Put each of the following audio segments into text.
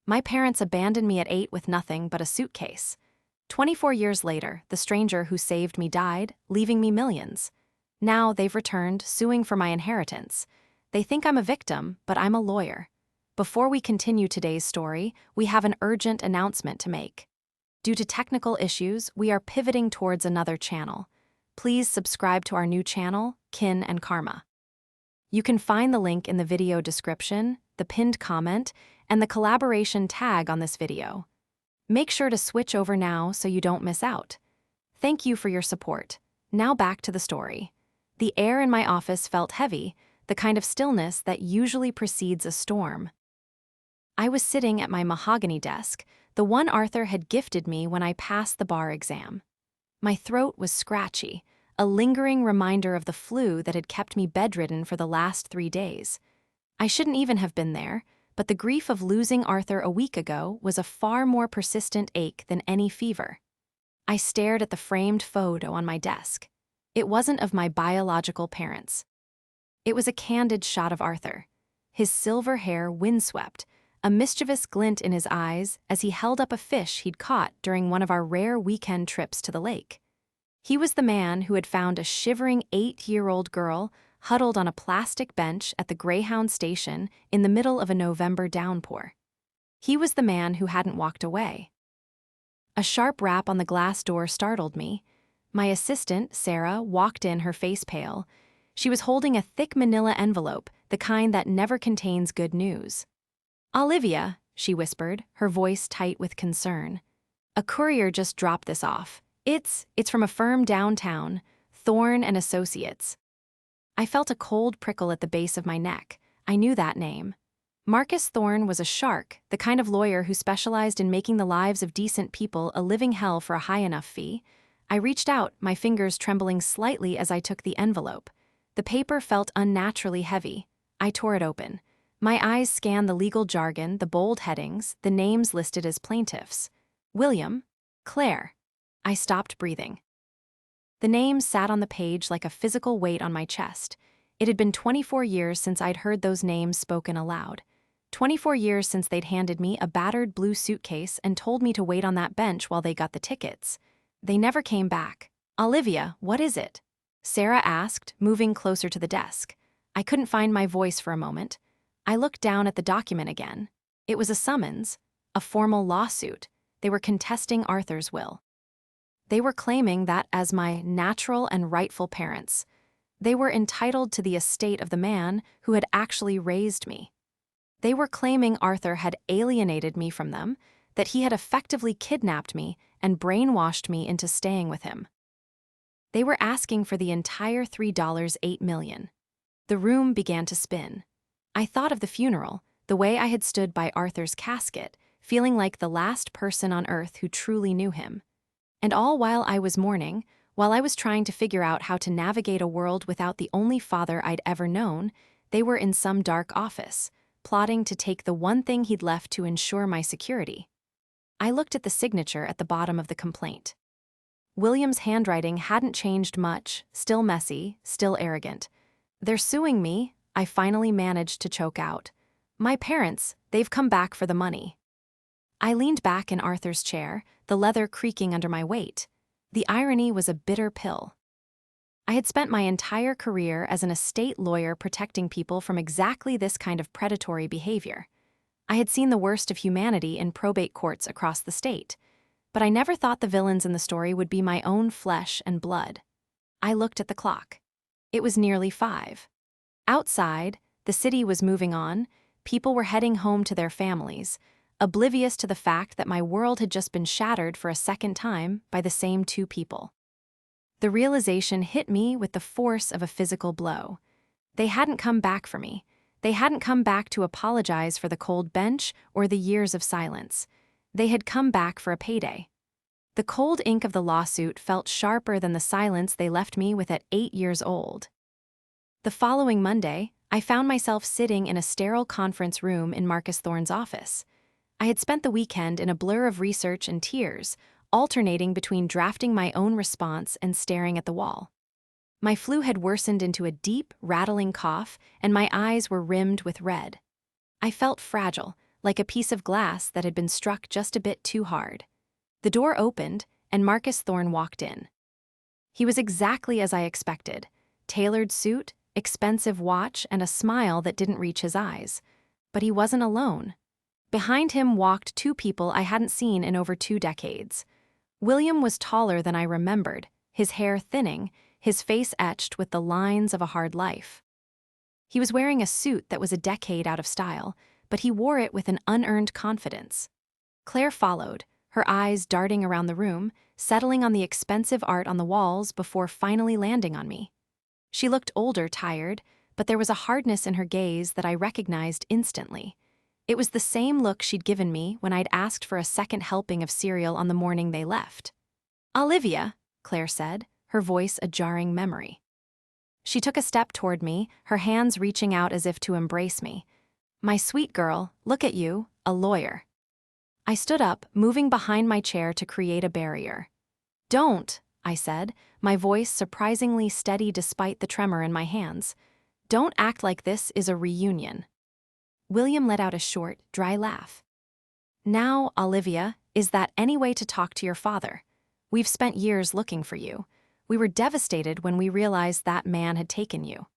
My parents abandoned me at 8 with nothing but a suitcase. 24 years later, the stranger who saved me died, leaving me millions. Now they've returned, suing for my inheritance. They think I'm a victim, but I'm a lawyer. Before we continue today's story, we have an urgent announcement to make. Due to technical issues, we are pivoting towards another channel. Please subscribe to our new channel, Kin and Karma. You can find the link in the video description, the pinned comment, and the collaboration tag on this video. Make sure to switch over now so you don't miss out. Thank you for your support. Now back to the story. The air in my office felt heavy, the kind of stillness that usually precedes a storm. I was sitting at my mahogany desk, the one Arthur had gifted me when I passed the bar exam. My throat was scratchy, a lingering reminder of the flu that had kept me bedridden for the last 3 days. I shouldn't even have been there, but the grief of losing Arthur a week ago was a far more persistent ache than any fever. I stared at the framed photo on my desk. It wasn't of my biological parents. It was a candid shot of Arthur, his silver hair windswept, a mischievous glint in his eyes as he held up a fish he'd caught during one of our rare weekend trips to the lake. He was the man who had found a shivering 8-year-old girl huddled on a plastic bench at the Greyhound station in the middle of a November downpour. He was the man who hadn't walked away. A sharp rap on the glass door startled me. My assistant, Sarah, walked in, her face pale. She was holding a thick manila envelope, the kind that never contains good news. "Olivia," she whispered, her voice tight with concern. "A courier just dropped this off. It's from a firm downtown, Thorne and Associates." I felt a cold prickle at the base of my neck. I knew that name. Marcus Thorne was a shark, the kind of lawyer who specialized in making the lives of decent people a living hell for a high enough fee. I reached out, my fingers trembling slightly as I took the envelope. The paper felt unnaturally heavy. I tore it open. My eyes scanned the legal jargon, the bold headings, the names listed as plaintiffs. William, Claire. I stopped breathing. The names sat on the page like a physical weight on my chest. It had been 24 years since I'd heard those names spoken aloud. 24 years since they'd handed me a battered blue suitcase and told me to wait on that bench while they got the tickets. They never came back. "Olivia, what is it?" Sarah asked, moving closer to the desk. I couldn't find my voice for a moment. I looked down at the document again. It was a summons, a formal lawsuit. They were contesting Arthur's will. They were claiming that as my natural and rightful parents, they were entitled to the estate of the man who had actually raised me. They were claiming Arthur had alienated me from them, that he had effectively kidnapped me and brainwashed me into staying with him. They were asking for the entire $3.8 million. The room began to spin. I thought of the funeral, the way I had stood by Arthur's casket, feeling like the last person on earth who truly knew him. And all while I was mourning, while I was trying to figure out how to navigate a world without the only father I'd ever known, they were in some dark office, plotting to take the one thing he'd left to ensure my security. I looked at the signature at the bottom of the complaint. William's handwriting hadn't changed much, still messy, still arrogant. "They're suing me," I finally managed to choke out. "My parents, they've come back for the money." I leaned back in Arthur's chair, the leather creaking under my weight. The irony was a bitter pill. I had spent my entire career as an estate lawyer protecting people from exactly this kind of predatory behavior. I had seen the worst of humanity in probate courts across the state, but I never thought the villains in the story would be my own flesh and blood. I looked at the clock. It was nearly 5. Outside, the city was moving on. People were heading home to their families, oblivious to the fact that my world had just been shattered for a second time by the same 2 people. The realization hit me with the force of a physical blow. They hadn't come back for me. They hadn't come back to apologize for the cold bench or the years of silence. They had come back for a payday. The cold ink of the lawsuit felt sharper than the silence they left me with at 8 years old. The following Monday, I found myself sitting in a sterile conference room in Marcus Thorne's office. I had spent the weekend in a blur of research and tears, alternating between drafting my own response and staring at the wall. My flu had worsened into a deep, rattling cough, and my eyes were rimmed with red. I felt fragile, like a piece of glass that had been struck just a bit too hard. The door opened, and Marcus Thorne walked in. He was exactly as I expected: tailored suit, expensive watch, and a smile that didn't reach his eyes. But he wasn't alone. Behind him walked two people I hadn't seen in over 2 decades. William was taller than I remembered, his hair thinning, his face etched with the lines of a hard life. He was wearing a suit that was a decade out of style, but he wore it with an unearned confidence. Claire followed, her eyes darting around the room, settling on the expensive art on the walls before finally landing on me. She looked older, tired, but there was a hardness in her gaze that I recognized instantly. It was the same look she'd given me when I'd asked for a second helping of cereal on the morning they left. "Olivia," Claire said, her voice a jarring memory. She took a step toward me, her hands reaching out as if to embrace me. "My sweet girl, look at you, a lawyer." I stood up, moving behind my chair to create a barrier. "Don't," I said, my voice surprisingly steady despite the tremor in my hands. "Don't act like this is a reunion." William let out a short, dry laugh. "Now, Olivia, is that any way to talk to your father? We've spent years looking for you. We were devastated when we realized that man had taken you."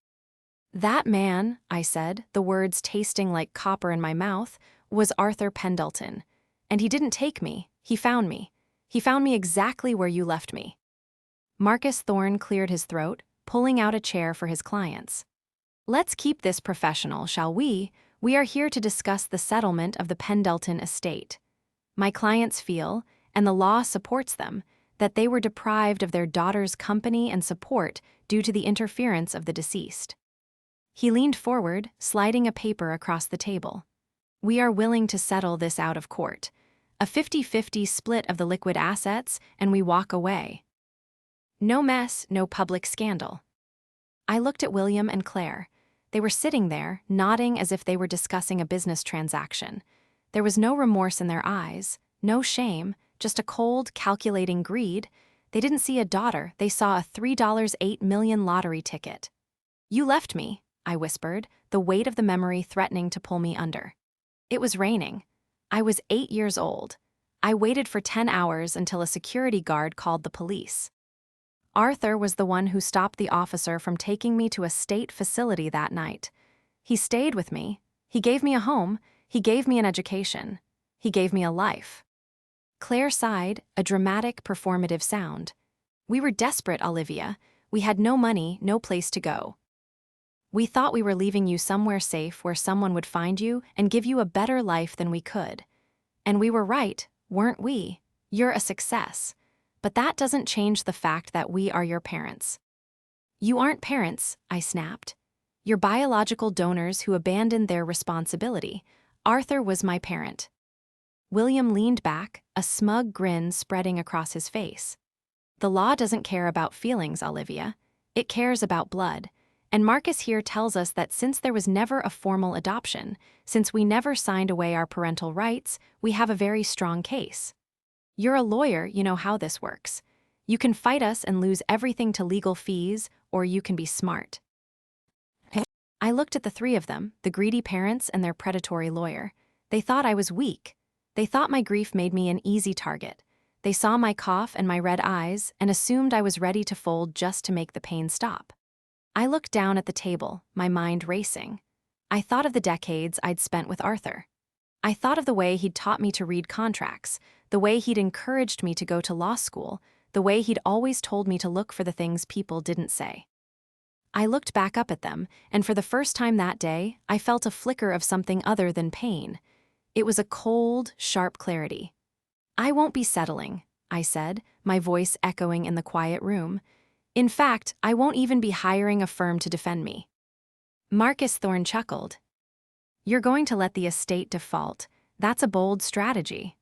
"That man," I said, the words tasting like copper in my mouth, "was Arthur Pendleton. And he didn't take me, he found me. He found me exactly where you left me." Marcus Thorne cleared his throat, pulling out a chair for his clients. "Let's keep this professional, shall we? We are here to discuss the settlement of the Pendleton estate. My clients feel, and the law supports them, that they were deprived of their daughter's company and support due to the interference of the deceased." He leaned forward, sliding a paper across the table. "We are willing to settle this out of court. A 50-50 split of the liquid assets, and we walk away. No mess, no public scandal." I looked at William and Claire. They were sitting there, nodding as if they were discussing a business transaction. There was no remorse in their eyes, no shame, just a cold, calculating greed. They didn't see a daughter, they saw a $3.8 million lottery ticket. "You left me," I whispered, the weight of the memory threatening to pull me under. It was raining. I was 8 years old. I waited for 10 hours until a security guard called the police. Arthur was the one who stopped the officer from taking me to a state facility that night. He stayed with me. He gave me a home. He gave me an education. He gave me a life. Claire sighed, a dramatic, performative sound. "We were desperate, Olivia. We had no money, no place to go. We thought we were leaving you somewhere safe where someone would find you and give you a better life than we could. And we were right, weren't we? You're a success. But that doesn't change the fact that we are your parents." "You aren't parents," I snapped. "You're biological donors who abandoned their responsibility. Arthur was my parent." William leaned back, a smug grin spreading across his face. "The law doesn't care about feelings, Olivia. It cares about blood. And Marcus here tells us that since there was never a formal adoption, since we never signed away our parental rights, we have a very strong case. You're a lawyer, you know how this works. You can fight us and lose everything to legal fees, or you can be smart." I looked at the three of them, the greedy parents and their predatory lawyer. They thought I was weak. They thought my grief made me an easy target. They saw my cough and my red eyes and assumed I was ready to fold just to make the pain stop. I looked down at the table, my mind racing. I thought of the decades I'd spent with Arthur. I thought of the way he'd taught me to read contracts, the way he'd encouraged me to go to law school, the way he'd always told me to look for the things people didn't say. I looked back up at them, and for the first time that day, I felt a flicker of something other than pain. It was a cold, sharp clarity. "I won't be settling," I said, my voice echoing in the quiet room. "In fact, I won't even be hiring a firm to defend me." Marcus Thorne chuckled. "You're going to let the estate default. That's a bold strategy."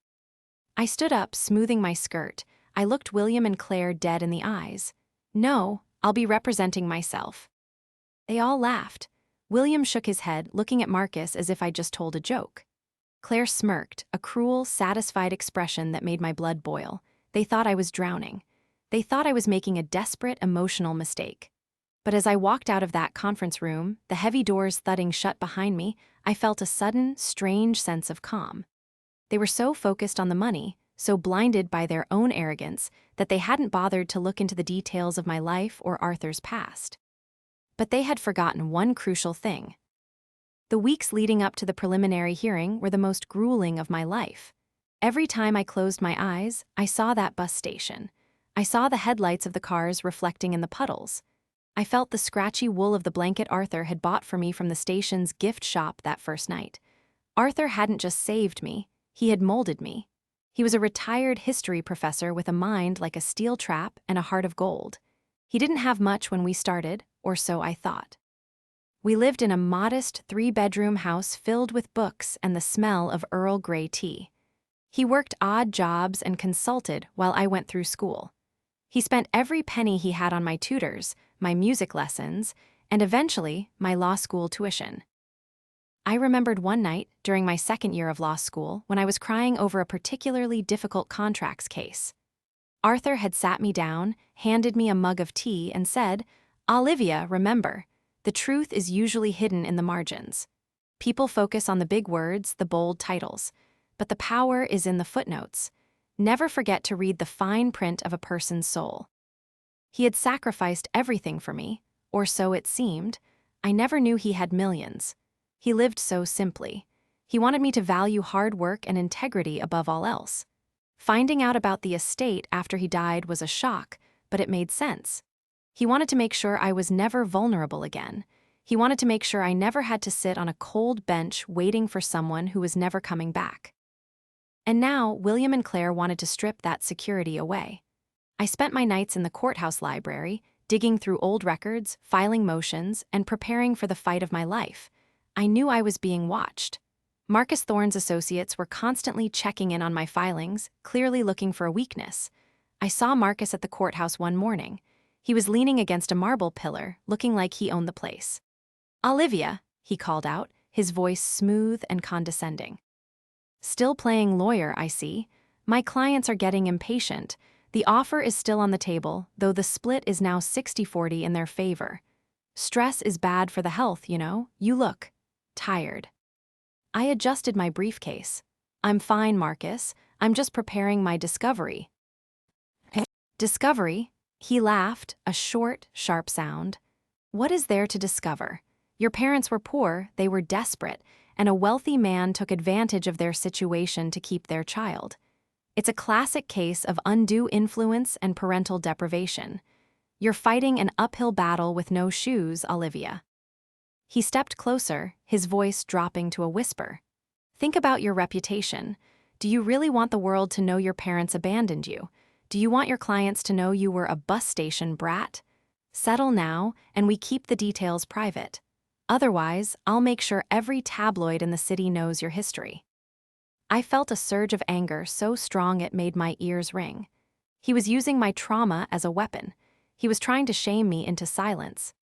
I stood up, smoothing my skirt. I looked William and Claire dead in the eyes. "No, I'll be representing myself." They all laughed. William shook his head, looking at Marcus as if I'd just told a joke. Claire smirked, a cruel, satisfied expression that made my blood boil. They thought I was drowning. They thought I was making a desperate, emotional mistake. But as I walked out of that conference room, the heavy doors thudding shut behind me, I felt a sudden, strange sense of calm. They were so focused on the money, so blinded by their own arrogance, that they hadn't bothered to look into the details of my life or Arthur's past. But they had forgotten one crucial thing. The weeks leading up to the preliminary hearing were the most grueling of my life. Every time I closed my eyes, I saw that bus station. I saw the headlights of the cars reflecting in the puddles. I felt the scratchy wool of the blanket Arthur had bought for me from the station's gift shop that first night. Arthur hadn't just saved me, he had molded me. He was a retired history professor with a mind like a steel trap and a heart of gold. He didn't have much when we started, or so I thought. We lived in a modest 3-bedroom house filled with books and the smell of Earl Grey tea. He worked odd jobs and consulted while I went through school. He spent every penny he had on my tutors, my music lessons, and eventually my law school tuition. I remembered one night during my second year of law school when I was crying over a particularly difficult contracts case. Arthur had sat me down, handed me a mug of tea, and said, "Olivia, remember, the truth is usually hidden in the margins. People focus on the big words, the bold titles, but the power is in the footnotes. Never forget to read the fine print of a person's soul." He had sacrificed everything for me, or so it seemed. I never knew he had millions. He lived so simply. He wanted me to value hard work and integrity above all else. Finding out about the estate after he died was a shock, but it made sense. He wanted to make sure I was never vulnerable again. He wanted to make sure I never had to sit on a cold bench waiting for someone who was never coming back. And now, William and Claire wanted to strip that security away. I spent my nights in the courthouse library, digging through old records, filing motions, and preparing for the fight of my life. I knew I was being watched. Marcus Thorne's associates were constantly checking in on my filings, clearly looking for a weakness. I saw Marcus at the courthouse one morning. He was leaning against a marble pillar, looking like he owned the place. "Olivia," he called out, his voice smooth and condescending. "Still playing lawyer, I see. My clients are getting impatient. The offer is still on the table, though the split is now 60-40 in their favor. Stress is bad for the health, you know. You look tired." I adjusted my briefcase. "I'm fine, Marcus. I'm just preparing my discovery." "Discovery?" He laughed, a short, sharp sound. "What is there to discover? Your parents were poor, they were desperate, and a wealthy man took advantage of their situation to keep their child. It's a classic case of undue influence and parental deprivation. You're fighting an uphill battle with no shoes, Olivia." He stepped closer, his voice dropping to a whisper. "Think about your reputation. Do you really want the world to know your parents abandoned you? Do you want your clients to know you were a bus station brat? Settle now, and we keep the details private. Otherwise, I'll make sure every tabloid in the city knows your history." I felt a surge of anger so strong it made my ears ring. He was using my trauma as a weapon. He was trying to shame me into silence.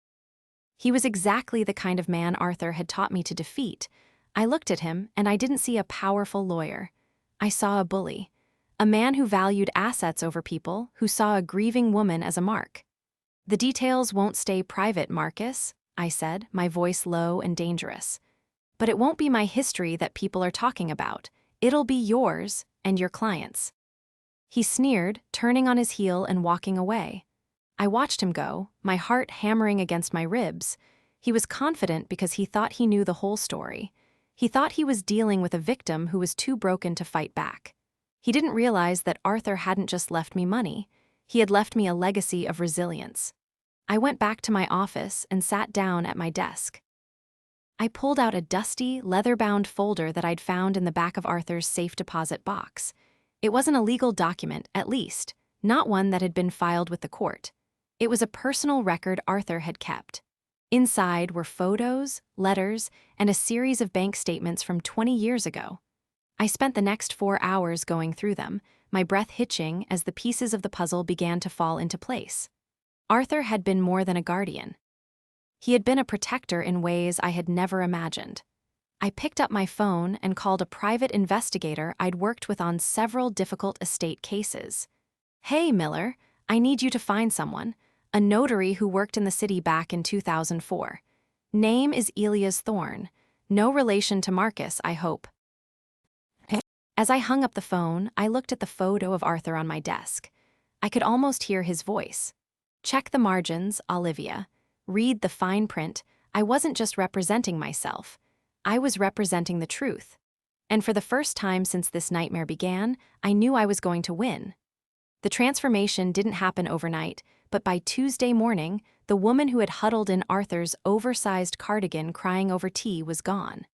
He was exactly the kind of man Arthur had taught me to defeat. I looked at him, and I didn't see a powerful lawyer. I saw a bully. A man who valued assets over people, who saw a grieving woman as a mark. "The details won't stay private, Marcus," I said, my voice low and dangerous. "But it won't be my history that people are talking about. It'll be yours and your clients." He sneered, turning on his heel and walking away. I watched him go, my heart hammering against my ribs. He was confident because he thought he knew the whole story. He thought he was dealing with a victim who was too broken to fight back. He didn't realize that Arthur hadn't just left me money. He had left me a legacy of resilience. I went back to my office and sat down at my desk. I pulled out a dusty, leather-bound folder that I'd found in the back of Arthur's safe deposit box. It wasn't a legal document, at least, not one that had been filed with the court. It was a personal record Arthur had kept. Inside were photos, letters, and a series of bank statements from 20 years ago. I spent the next 4 hours going through them, my breath hitching as the pieces of the puzzle began to fall into place. Arthur had been more than a guardian. He had been a protector in ways I had never imagined. I picked up my phone and called a private investigator I'd worked with on several difficult estate cases. "Hey, Miller, I need you to find someone. a notary who worked in the city back in 2004. Name is Elias Thorne. No relation to Marcus, I hope. As I hung up the phone, I looked at the photo of Arthur on my desk. I could almost hear his voice. Check the margins, Olivia. Read the fine print. I wasn't just representing myself. I was representing the truth. And for the first time since this nightmare began, I knew I was going to win. The transformation didn't happen overnight, but by Tuesday morning, the woman who had huddled in Arthur's oversized cardigan crying over tea was gone.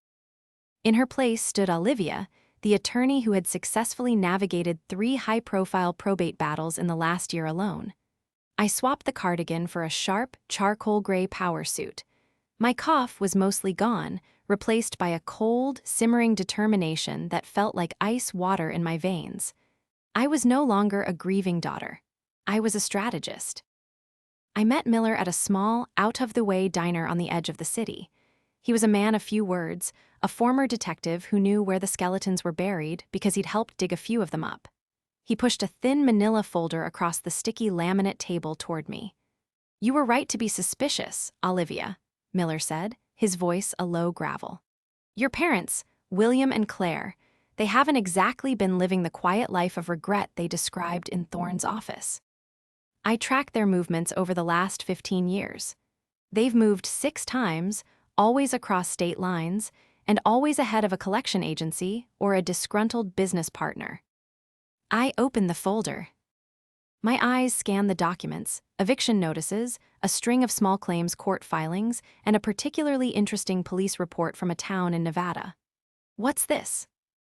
In her place stood Olivia, the attorney who had successfully navigated 3 high-profile probate battles in the last year alone. I swapped the cardigan for a sharp, charcoal gray power suit. My cough was mostly gone, replaced by a cold, simmering determination that felt like ice water in my veins. I was no longer a grieving daughter. I was a strategist. I met Miller at a small, out-of-the-way diner on the edge of the city. He was a man of few words, a former detective who knew where the skeletons were buried because he'd helped dig a few of them up. He pushed a thin manila folder across the sticky laminate table toward me. "You were right to be suspicious, Olivia," Miller said, his voice a low gravel. "Your parents, William and Claire, they haven't exactly been living the quiet life of regret they described in Thorne's office. I tracked their movements over the last 15 years. They've moved 6 times, always across state lines, and always ahead of a collection agency or a disgruntled business partner." I opened the folder. My eyes scanned the documents, eviction notices, a string of small claims court filings, and a particularly interesting police report from a town in Nevada. "What's this?"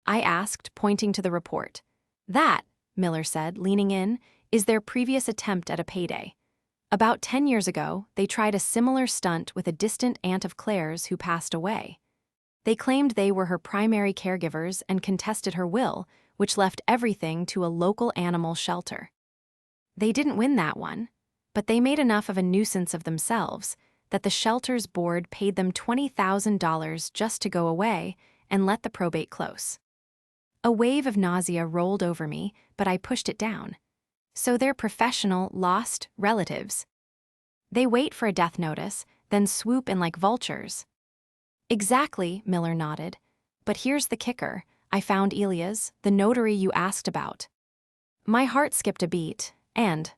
I asked, pointing to the report. "That," Miller said, leaning in, "is their previous attempt at a payday. About 10 years ago, they tried a similar stunt with a distant aunt of Claire's who passed away. They claimed they were her primary caregivers and contested her will, which left everything to a local animal shelter. They didn't win that one, but they made enough of a nuisance of themselves that the shelter's board paid them $20,000 just to go away and let the probate close." A wave of nausea rolled over me, but I pushed it down. So they're professional, lost relatives. They wait for a death notice, then swoop in like vultures. "Exactly," Miller nodded. "But here's the kicker. I found Elias, the notary you asked about." My heart skipped a beat, and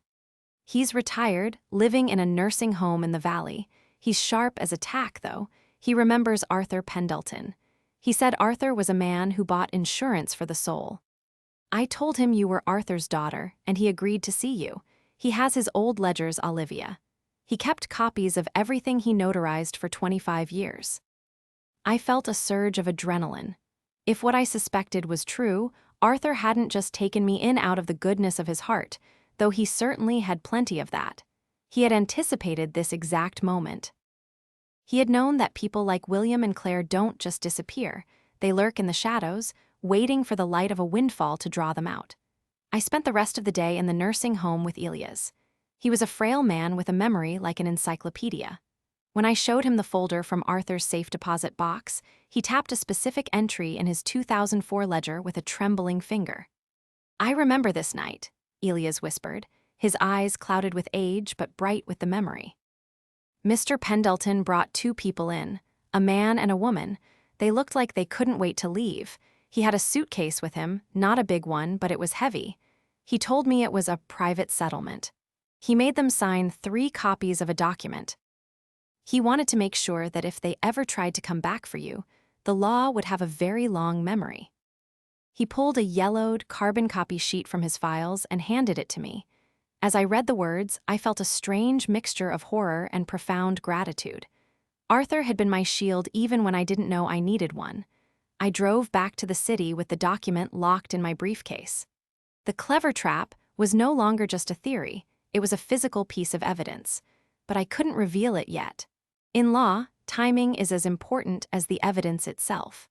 he's retired, living in a nursing home in the valley. He's sharp as a tack, though. He remembers Arthur Pendleton. He said Arthur was a man who bought insurance for the soul. "I told him you were Arthur's daughter, and he agreed to see you. He has his old ledgers, Olivia. He kept copies of everything he notarized for 25 years. I felt a surge of adrenaline. If what I suspected was true, Arthur hadn't just taken me in out of the goodness of his heart, though he certainly had plenty of that. He had anticipated this exact moment. He had known that people like William and Claire don't just disappear. They lurk in the shadows, waiting for the light of a windfall to draw them out. I spent the rest of the day in the nursing home with Elias. He was a frail man with a memory like an encyclopedia. When I showed him the folder from Arthur's safe deposit box, he tapped a specific entry in his 2004 ledger with a trembling finger. "I remember this night," Elias whispered, his eyes clouded with age but bright with the memory. "Mr. Pendleton brought 2 people in, a man and a woman. They looked like they couldn't wait to leave. He had a suitcase with him, not a big one, but it was heavy. He told me it was a private settlement. He made them sign 3 copies of a document. He wanted to make sure that if they ever tried to come back for you, the law would have a very long memory." He pulled a yellowed, carbon copy sheet from his files and handed it to me. As I read the words, I felt a strange mixture of horror and profound gratitude. Arthur had been my shield even when I didn't know I needed one. I drove back to the city with the document locked in my briefcase. The clever trap was no longer just a theory, it was a physical piece of evidence. But I couldn't reveal it yet. In law, timing is as important as the evidence itself.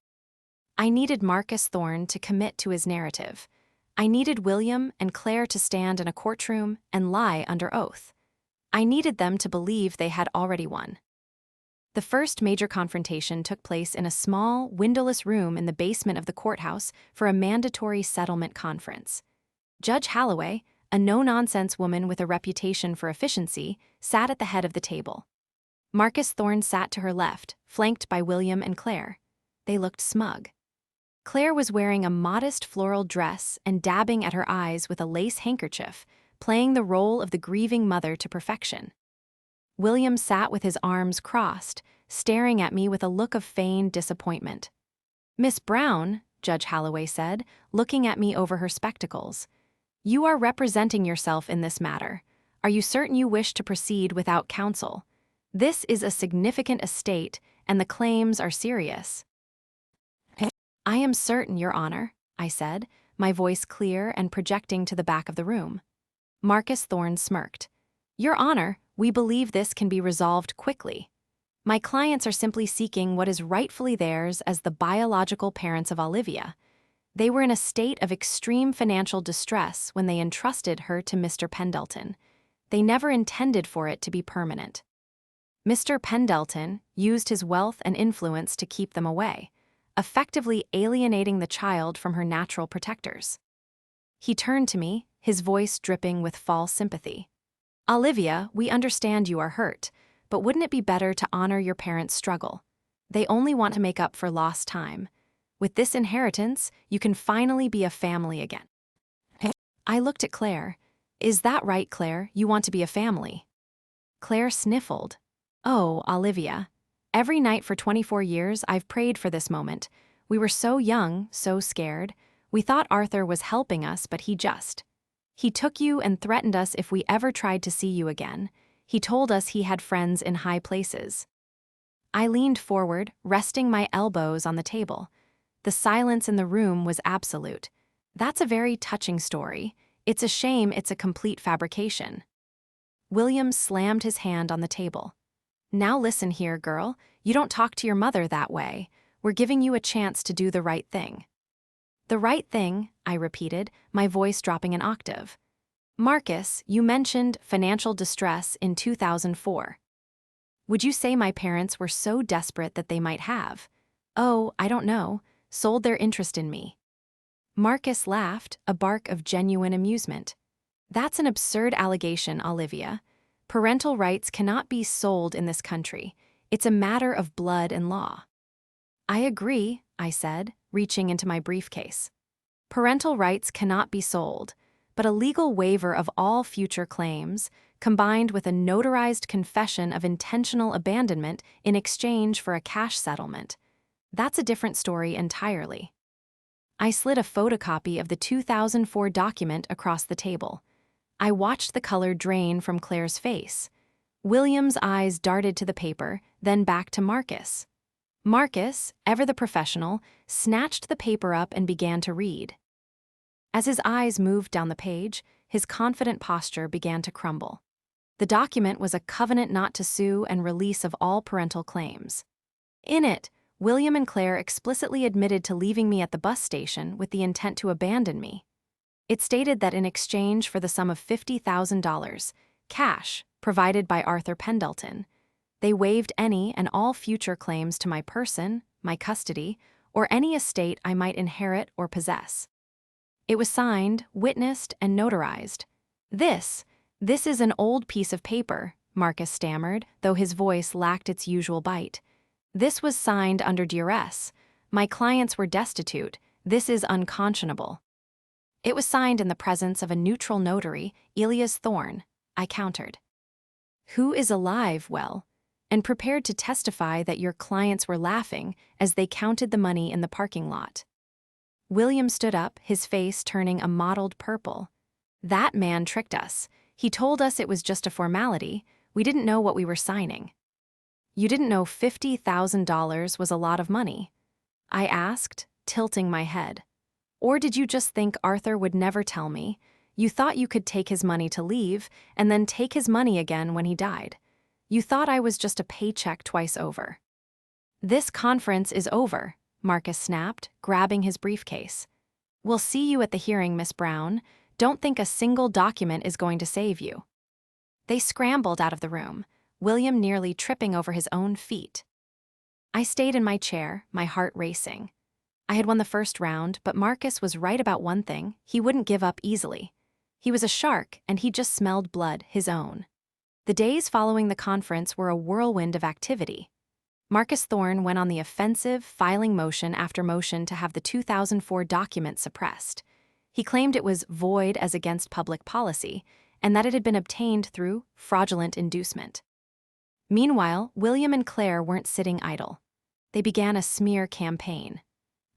I needed Marcus Thorne to commit to his narrative. I needed William and Claire to stand in a courtroom and lie under oath. I needed them to believe they had already won. The first major confrontation took place in a small, windowless room in the basement of the courthouse for a mandatory settlement conference. Judge Holloway, a no-nonsense woman with a reputation for efficiency, sat at the head of the table. Marcus Thorne sat to her left, flanked by William and Claire. They looked smug. Claire was wearing a modest floral dress and dabbing at her eyes with a lace handkerchief, playing the role of the grieving mother to perfection. William sat with his arms crossed, staring at me with a look of feigned disappointment. "Miss Brown," Judge Holloway said, looking at me over her spectacles, "you are representing yourself in this matter. Are you certain you wish to proceed without counsel? This is a significant estate, and the claims are serious." "I am certain, Your Honor," I said, my voice clear and projecting to the back of the room. Marcus Thorne smirked. "Your Honor, we believe this can be resolved quickly. My clients are simply seeking what is rightfully theirs as the biological parents of Olivia. They were in a state of extreme financial distress when they entrusted her to Mr. Pendleton. They never intended for it to be permanent. Mr. Pendleton used his wealth and influence to keep them away, effectively alienating the child from her natural protectors." He turned to me, his voice dripping with false sympathy. "Olivia, we understand you are hurt, but wouldn't it be better to honor your parents' struggle? They only want to make up for lost time. With this inheritance, you can finally be a family again." I looked at Claire. "Is that right, Claire? You want to be a family?" Claire sniffled. "Oh, Olivia. Every night for 24 years, I've prayed for this moment. We were so young, so scared. We thought Arthur was helping us, but he took you and threatened us if we ever tried to see you again. He told us he had friends in high places." I leaned forward, resting my elbows on the table. The silence in the room was absolute. "That's a very touching story. It's a shame it's a complete fabrication." William slammed his hand on the table. "Now listen here, girl. You don't talk to your mother that way. We're giving you a chance to do the right thing." "The right thing," I repeated, my voice dropping an octave. "Marcus, you mentioned financial distress in 2004. Would you say my parents were so desperate that they might have, I don't know, sold their interest in me?" Marcus laughed, a bark of genuine amusement. "That's an absurd allegation, Olivia. Parental rights cannot be sold in this country. It's a matter of blood and law." "I agree," I said, reaching into my briefcase. "Parental rights cannot be sold, but a legal waiver of all future claims, combined with a notarized confession of intentional abandonment in exchange for a cash settlement. That's a different story entirely." I slid a photocopy of the 2004 document across the table. I watched the color drain from Claire's face. William's eyes darted to the paper, then back to Marcus. Marcus, ever the professional, snatched the paper up and began to read. As his eyes moved down the page, his confident posture began to crumble. The document was a covenant not to sue and release of all parental claims. In it, William and Claire explicitly admitted to leaving me at the bus station with the intent to abandon me. It stated that in exchange for the sum of $50,000, cash, provided by Arthur Pendleton, they waived any and all future claims to my person, my custody, or any estate I might inherit or possess. It was signed, witnessed, and notarized. This is an old piece of paper," Marcus stammered, though his voice lacked its usual bite. "This was signed under duress. My clients were destitute. This is unconscionable." "It was signed in the presence of a neutral notary, Elias Thorne," I countered. "Who is alive, well, and prepared to testify that your clients were laughing as they counted the money in the parking lot." William stood up, his face turning a mottled purple. "That man tricked us. He told us it was just a formality. We didn't know what we were signing." "You didn't know $50,000 was a lot of money?" I asked, tilting my head. "Or did you just think Arthur would never tell me? You thought you could take his money to leave, and then take his money again when he died. You thought I was just a paycheck twice over." "This conference is over," Marcus snapped, grabbing his briefcase. "We'll see you at the hearing, Miss Brown. Don't think a single document is going to save you." They scrambled out of the room, William nearly tripping over his own feet. I stayed in my chair, my heart racing. I had won the first round, but Marcus was right about one thing: he wouldn't give up easily. He was a shark, and he just smelled blood, his own. The days following the conference were a whirlwind of activity. Marcus Thorne went on the offensive, filing motion after motion to have the 2004 document suppressed. He claimed it was void as against public policy, and that it had been obtained through fraudulent inducement. Meanwhile, William and Claire weren't sitting idle. They began a smear campaign.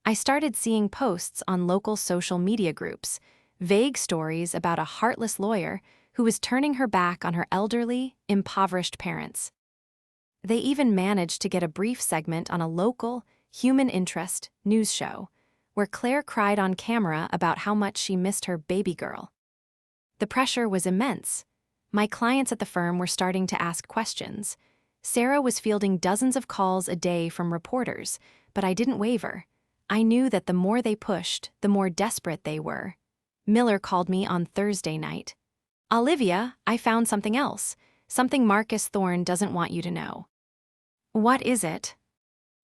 I started seeing posts on local social media groups, vague stories about a heartless lawyer who was turning her back on her elderly, impoverished parents. They even managed to get a brief segment on a local, human interest news show, where Claire cried on camera about how much she missed her baby girl. The pressure was immense. My clients at the firm were starting to ask questions. Sarah was fielding dozens of calls a day from reporters, but I didn't waver. I knew that the more they pushed, the more desperate they were. Miller called me on Thursday night. "Olivia, I found something else. Something Marcus Thorne doesn't want you to know." "What is it?"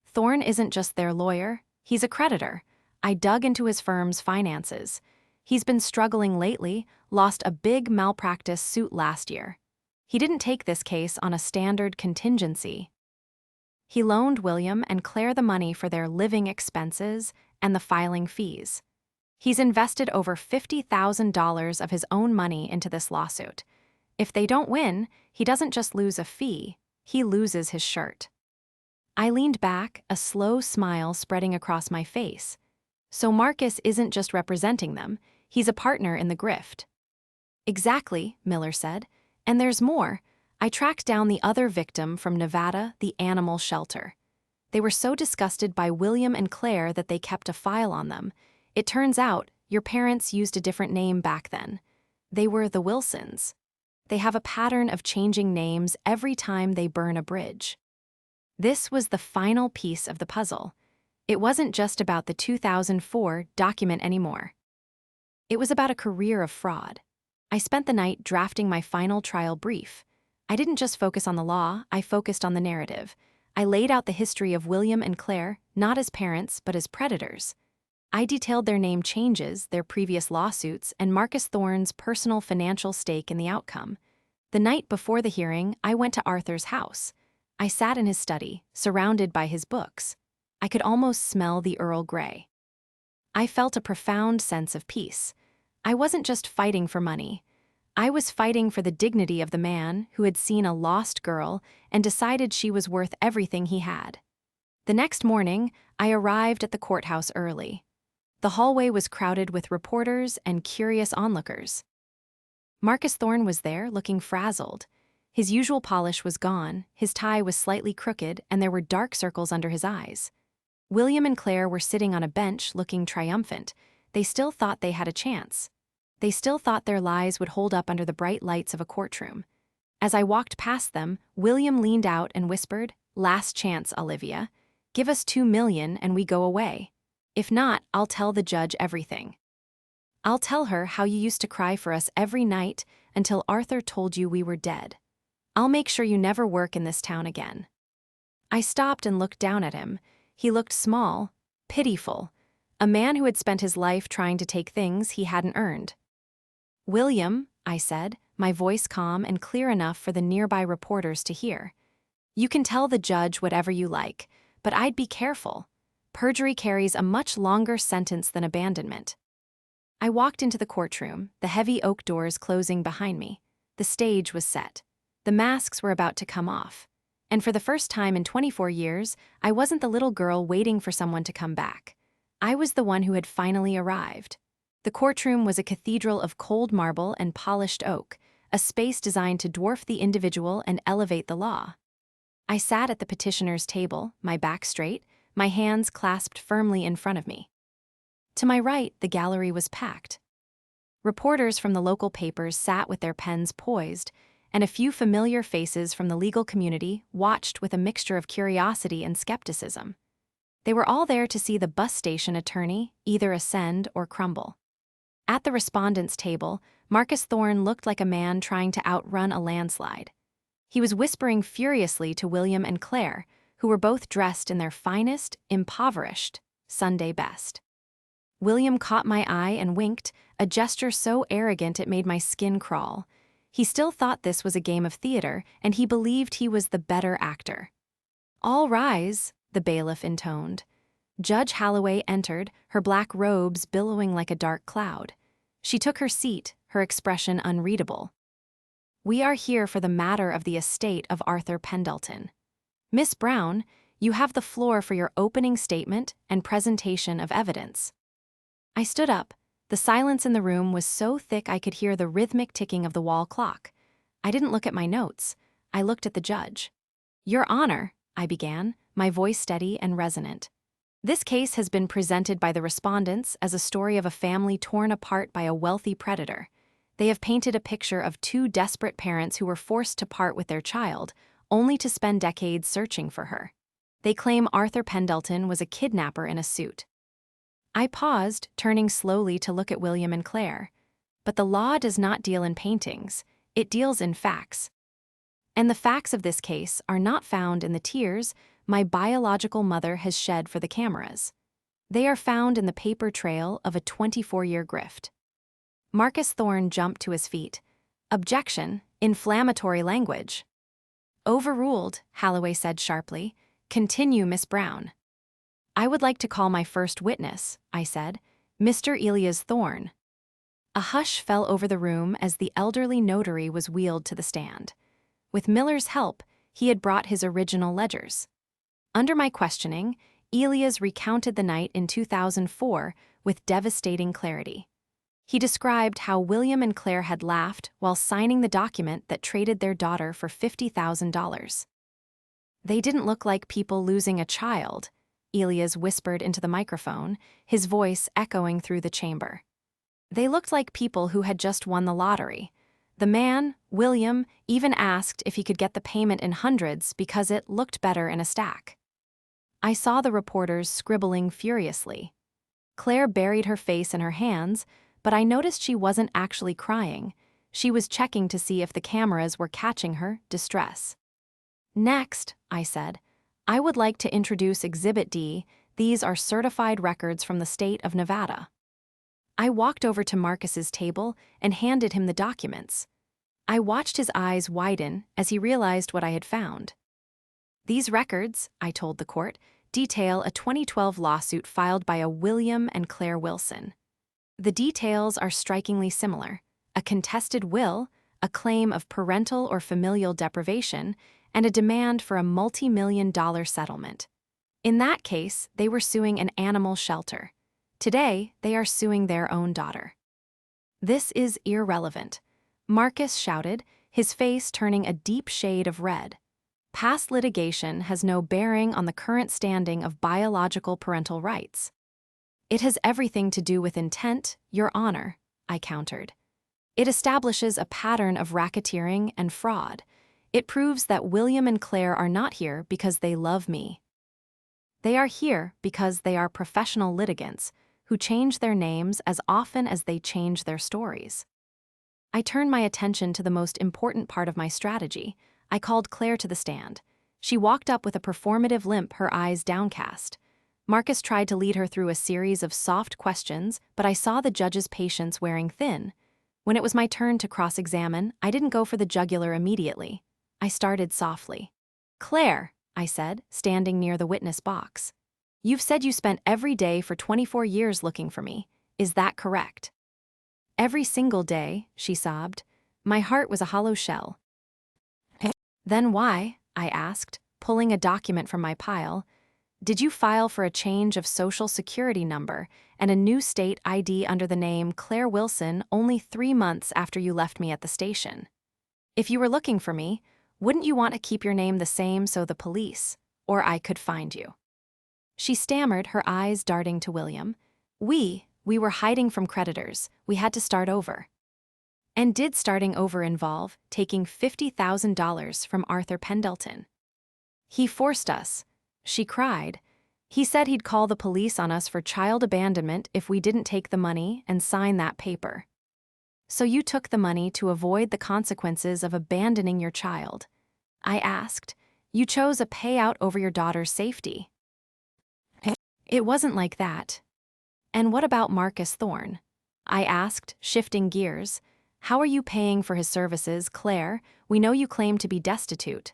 "Thorne isn't just their lawyer, he's a creditor." I dug into his firm's finances. He's been struggling lately, lost a big malpractice suit last year. He didn't take this case on a standard contingency. He loaned William and Claire the money for their living expenses and the filing fees. He's invested over $50,000 of his own money into this lawsuit. If they don't win, he doesn't just lose a fee, he loses his shirt. I leaned back, a slow smile spreading across my face. So Marcus isn't just representing them, he's a partner in the grift. "Exactly," Miller said. "And there's more. I tracked down the other victim from Nevada, the animal shelter. They were so disgusted by William and Claire that they kept a file on them. It turns out, your parents used a different name back then. They were the Wilsons. They have a pattern of changing names every time they burn a bridge." This was the final piece of the puzzle. It wasn't just about the 2004 document anymore. It was about a career of fraud. I spent the night drafting my final trial brief. I didn't just focus on the law, I focused on the narrative. I laid out the history of William and Claire, not as parents, but as predators. I detailed their name changes, their previous lawsuits, and Marcus Thorne's personal financial stake in the outcome. The night before the hearing, I went to Arthur's house. I sat in his study, surrounded by his books. I could almost smell the Earl Grey. I felt a profound sense of peace. I wasn't just fighting for money. I was fighting for the dignity of the man who had seen a lost girl and decided she was worth everything he had. The next morning, I arrived at the courthouse early. The hallway was crowded with reporters and curious onlookers. Marcus Thorne was there, looking frazzled. His usual polish was gone, his tie was slightly crooked, and there were dark circles under his eyes. William and Claire were sitting on a bench, looking triumphant. They still thought they had a chance. They still thought their lies would hold up under the bright lights of a courtroom. As I walked past them, William leaned out and whispered, "Last chance, Olivia. Give us $2 million and we go away. If not, I'll tell the judge everything. I'll tell her how you used to cry for us every night until Arthur told you we were dead. I'll make sure you never work in this town again." I stopped and looked down at him. He looked small, pitiful, a man who had spent his life trying to take things he hadn't earned. "William," I said, my voice calm and clear enough for the nearby reporters to hear, "you can tell the judge whatever you like, but I'd be careful. Perjury carries a much longer sentence than abandonment." I walked into the courtroom, the heavy oak doors closing behind me. The stage was set. The masks were about to come off. And for the first time in 24 years, I wasn't the little girl waiting for someone to come back. I was the one who had finally arrived. The courtroom was a cathedral of cold marble and polished oak, a space designed to dwarf the individual and elevate the law. I sat at the petitioner's table, my back straight, my hands clasped firmly in front of me. To my right, the gallery was packed. Reporters from the local papers sat with their pens poised, and a few familiar faces from the legal community watched with a mixture of curiosity and skepticism. They were all there to see the bus station attorney either ascend or crumble. At the respondents' table, Marcus Thorne looked like a man trying to outrun a landslide. He was whispering furiously to William and Claire, who were both dressed in their finest, impoverished, Sunday best. William caught my eye and winked, a gesture so arrogant it made my skin crawl. He still thought this was a game of theater, and he believed he was the better actor. "All rise," the bailiff intoned. Judge Holloway entered, her black robes billowing like a dark cloud. She took her seat, her expression unreadable. "We are here for the matter of the estate of Arthur Pendleton. Miss Brown, you have the floor for your opening statement and presentation of evidence." I stood up. The silence in the room was so thick I could hear the rhythmic ticking of the wall clock. I didn't look at my notes. I looked at the judge. "Your Honor," I began, my voice steady and resonant. "This case has been presented by the respondents as a story of a family torn apart by a wealthy predator. They have painted a picture of two desperate parents who were forced to part with their child, only to spend decades searching for her. They claim Arthur Pendleton was a kidnapper in a suit." I paused, turning slowly to look at William and Claire. But the law does not deal in paintings, it deals in facts. And the facts of this case are not found in the tears my biological mother has shed for the cameras. They are found in the paper trail of a 24-year grift. Marcus Thorne jumped to his feet. "Objection, inflammatory language." "Overruled," Holloway said sharply. "Continue, Miss Brown." "I would like to call my first witness," I said, "Mr. Elias Thorne." A hush fell over the room as the elderly notary was wheeled to the stand. With Miller's help, he had brought his original ledgers. Under my questioning, Elias recounted the night in 2004 with devastating clarity. He described how William and Claire had laughed while signing the document that traded their daughter for $50,000. "They didn't look like people losing a child," Elias whispered into the microphone, his voice echoing through the chamber. "They looked like people who had just won the lottery. The man, William, even asked if he could get the payment in hundreds because it looked better in a stack." I saw the reporters scribbling furiously. Claire buried her face in her hands, but I noticed she wasn't actually crying. She was checking to see if the cameras were catching her distress. "Next," I said, "I would like to introduce Exhibit D. These are certified records from the state of Nevada." I walked over to Marcus's table and handed him the documents. I watched his eyes widen as he realized what I had found. "These records," I told the court, "detail a 2012 lawsuit filed by a William and Claire Wilson. The details are strikingly similar: a contested will, a claim of parental or familial deprivation, and a demand for a multi-million-dollar settlement. In that case, they were suing an animal shelter. Today, they are suing their own daughter." "This is irrelevant," Marcus shouted, his face turning a deep shade of red. "Past litigation has no bearing on the current standing of biological parental rights." "It has everything to do with intent, Your Honor," I countered. "It establishes a pattern of racketeering and fraud. It proves that William and Claire are not here because they love me. They are here because they are professional litigants who change their names as often as they change their stories." I turned my attention to the most important part of my strategy. I called Claire to the stand. She walked up with a performative limp, her eyes downcast. Marcus tried to lead her through a series of soft questions, but I saw the judge's patience wearing thin. When it was my turn to cross-examine, I didn't go for the jugular immediately. I started softly. "Claire," I said, standing near the witness box, "you've said you spent every day for 24 years looking for me. Is that correct?" "Every single day," she sobbed. "My heart was a hollow shell." "Then why," I asked, pulling a document from my pile, "did you file for a change of social security number and a new state ID under the name Claire Wilson only 3 months after you left me at the station? If you were looking for me, wouldn't you want to keep your name the same so the police, or I could find you?" She stammered, her eyes darting to William. We were hiding from creditors. We had to start over." "And did starting over involve taking $50,000 from Arthur Pendleton?" "He forced us," she cried. "He said he'd call the police on us for child abandonment if we didn't take the money and sign that paper." "So you took the money to avoid the consequences of abandoning your child?" I asked. "You chose a payout over your daughter's safety." "It wasn't like that." And what about Marcus Thorne? I asked, shifting gears. How are you paying for his services, Claire? We know you claim to be destitute.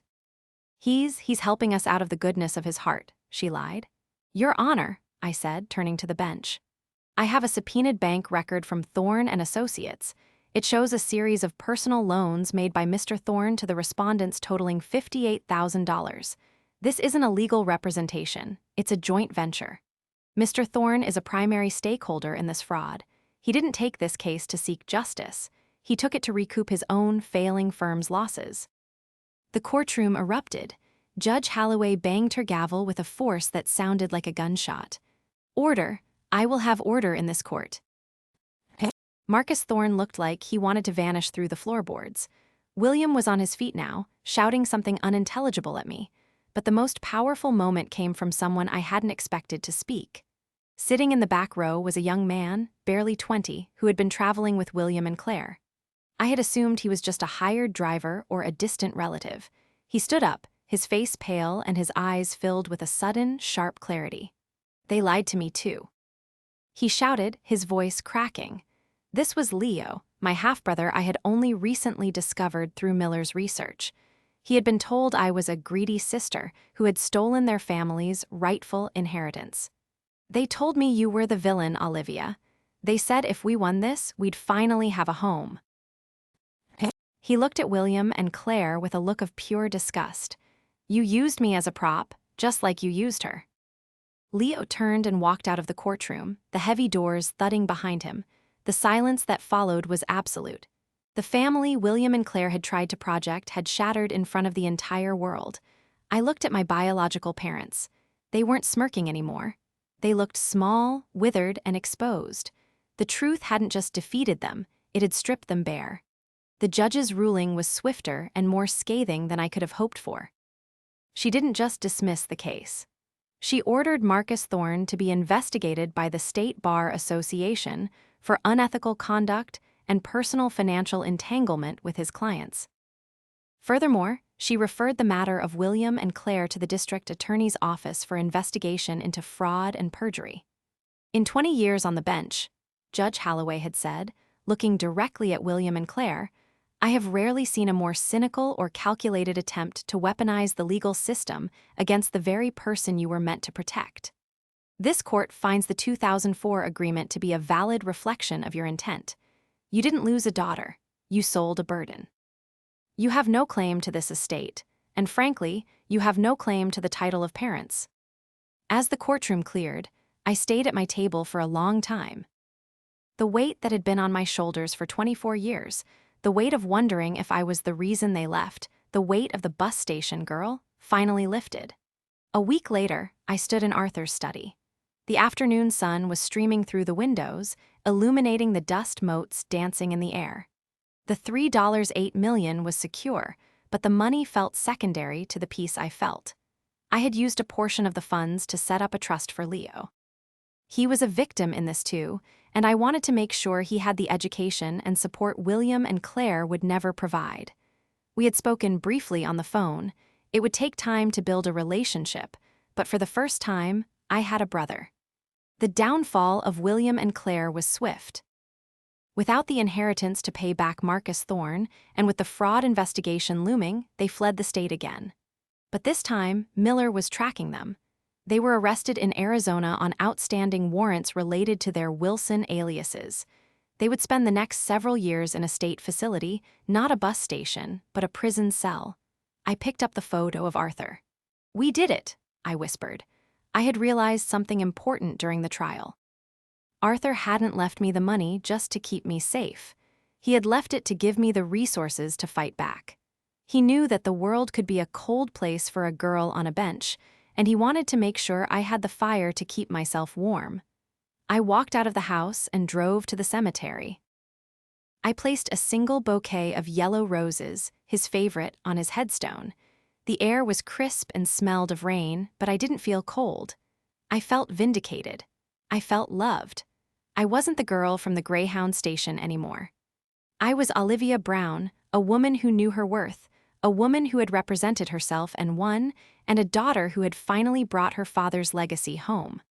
He's helping us out of the goodness of his heart, she lied. Your Honor, I said, turning to the bench. I have a subpoenaed bank record from Thorne and Associates. It shows a series of personal loans made by Mr. Thorne to the respondents totaling $58,000. This isn't a legal representation, it's a joint venture. Mr. Thorne is a primary stakeholder in this fraud. He didn't take this case to seek justice. He took it to recoup his own failing firm's losses. The courtroom erupted. Judge Holloway banged her gavel with a force that sounded like a gunshot. Order! I will have order in this court. Marcus Thorne looked like he wanted to vanish through the floorboards. William was on his feet now, shouting something unintelligible at me. But the most powerful moment came from someone I hadn't expected to speak. Sitting in the back row was a young man, barely 20, who had been traveling with William and Claire. I had assumed he was just a hired driver or a distant relative. He stood up, his face pale and his eyes filled with a sudden, sharp clarity. They lied to me too. He shouted, his voice cracking. This was Leo, my half-brother I had only recently discovered through Miller's research. He had been told I was a greedy sister who had stolen their family's rightful inheritance. They told me you were the villain, Olivia. They said if we won this, we'd finally have a home. He looked at William and Claire with a look of pure disgust. You used me as a prop, just like you used her. Leo turned and walked out of the courtroom, the heavy doors thudding behind him. The silence that followed was absolute. The family William and Claire had tried to project had shattered in front of the entire world. I looked at my biological parents. They weren't smirking anymore. They looked small, withered, and exposed. The truth hadn't just defeated them, it had stripped them bare. The judge's ruling was swifter and more scathing than I could have hoped for. She didn't just dismiss the case. She ordered Marcus Thorne to be investigated by the State Bar Association for unethical conduct and personal financial entanglement with his clients. Furthermore, she referred the matter of William and Claire to the district attorney's office for investigation into fraud and perjury. In 20 years on the bench, Judge Holloway had said, looking directly at William and Claire, I have rarely seen a more cynical or calculated attempt to weaponize the legal system against the very person you were meant to protect. This court finds the 2004 agreement to be a valid reflection of your intent. You didn't lose a daughter, you sold a burden. You have no claim to this estate, and frankly, you have no claim to the title of parents. As the courtroom cleared, I stayed at my table for a long time. The weight that had been on my shoulders for 24 years, the weight of wondering if I was the reason they left, the weight of the bus station girl, finally lifted. A week later, I stood in Arthur's study. The afternoon sun was streaming through the windows, illuminating the dust motes dancing in the air. The $3.8 million was secure, but the money felt secondary to the peace I felt. I had used a portion of the funds to set up a trust for Leo. He was a victim in this too, and I wanted to make sure he had the education and support William and Claire would never provide. We had spoken briefly on the phone. It would take time to build a relationship, but for the first time, I had a brother. The downfall of William and Claire was swift. Without the inheritance to pay back Marcus Thorne, and with the fraud investigation looming, they fled the state again. But this time, Miller was tracking them. They were arrested in Arizona on outstanding warrants related to their Wilson aliases. They would spend the next several years in a state facility, not a bus station, but a prison cell. I picked up the photo of Arthur. We did it, I whispered. I had realized something important during the trial. Arthur hadn't left me the money just to keep me safe. He had left it to give me the resources to fight back. He knew that the world could be a cold place for a girl on a bench, and he wanted to make sure I had the fire to keep myself warm. I walked out of the house and drove to the cemetery. I placed a single bouquet of yellow roses, his favorite, on his headstone. The air was crisp and smelled of rain, but I didn't feel cold. I felt vindicated. I felt loved. I wasn't the girl from the Greyhound station anymore. I was Olivia Brown, a woman who knew her worth, a woman who had represented herself and won, and a daughter who had finally brought her father's legacy home.